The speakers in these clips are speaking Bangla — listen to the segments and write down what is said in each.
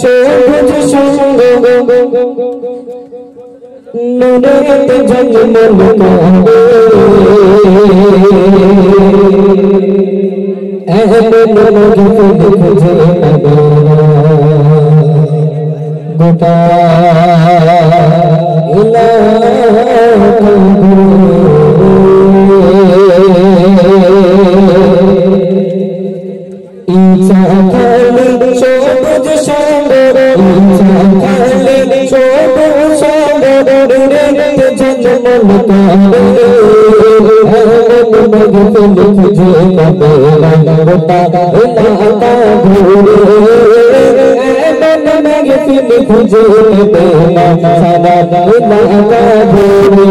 সবুজ সঙ্গ নুরেতে জন্মল কাঁদে এমন মগে খুঁজে পাবে গোটা ইচ্ছা খালি সবুজ সঙ্গ ইচ্ছা খালি সবুজ সঙ্গ নুরেতে জন্মল কাঁদে এমন মগে খুঁজে পাবে গোটা এলাকা ঘুরে খুঁজে পেবে সারা এলাকা ঘুরে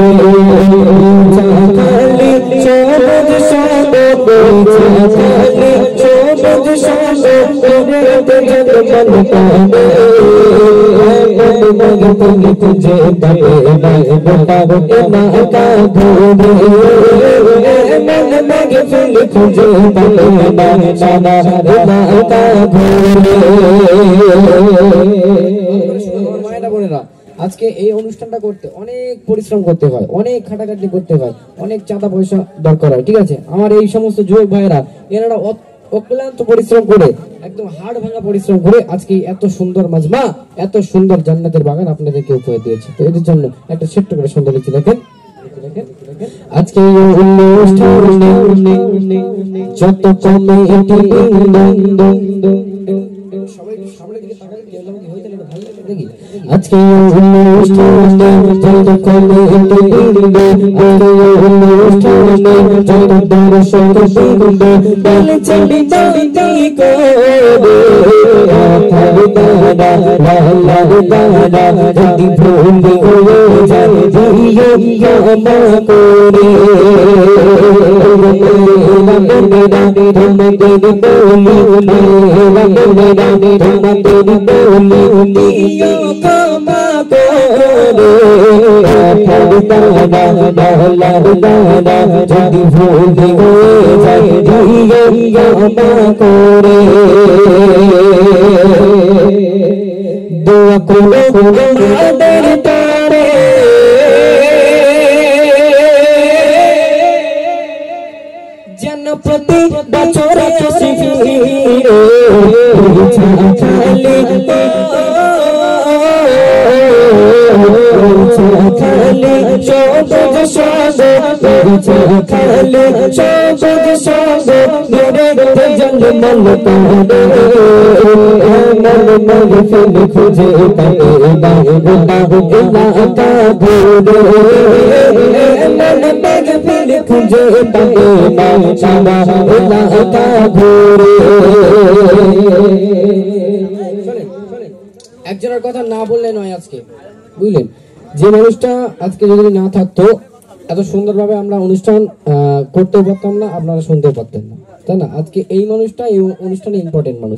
খালি সবুজ সঙ্গ খালি সবুজ সঙ্গ জন্মল কাঁদে খুঁজে পাবে গোটা এলাকা ঘুরে খুঁজে পাবে সারা এলাকা ঘুরে। আজকে এই অনুষ্ঠানটা করতে অনেক পরিশ্রম করতে হয়, অনেক খাটাখাটি করতে হয়, অনেক চাঁদা পয়সা দরকার হয়, ঠিক আছে। আমার এই সমস্ত যুবক ভাইয়েরা এনারা অক্লান্ত পরিশ্রম করে একদম হাড় ভাঙা পরিশ্রম করে আজকে এত সুন্দর মাজমা, এত সুন্দর জান্নাতের বাগান আপনাদেরকে উপহার দিয়েছে। তো এদের জন্য একটা ছোট্ট করে সুন্দর লিখে দেখেন। আজকে অনুষ্ঠানে যত কমিটি আজকে অনুষ্ঠানে যত কমিটি অনুষ্ঠানে যত দর্শক বলে চলি চলি করে লালা দাদা যদি ভুল হয়ে যায় দিও মা করে যদি ভুল হয়ে যায় দিও মা করে দোয়া করে আমাদের তারে যেন প্রতি বছর আসি ফিরে খালি খালি সবুজ সঙ্গ খালি সবুজ সঙ্গ নুরেতে জন্মল কাঁদে এমন মগে খুঁজে পাবে গোটা এলাকা ঘুরে এমন মগে খুঁজে পাবে সারা এলাকা ঘুরে। একজনের কথা না বললে নয় আজকে, বুঝলেন? যে মানুষটা আজকে যদি না থাকতো এত সুন্দরভাবে আমরা অনুষ্ঠান করতেও পারতাম না, আপনারা শুনতেও পারতেন না, তাই না? আজকে এই মানুষটা এই অনুষ্ঠানে ইম্পর্টেন্ট মানুষ।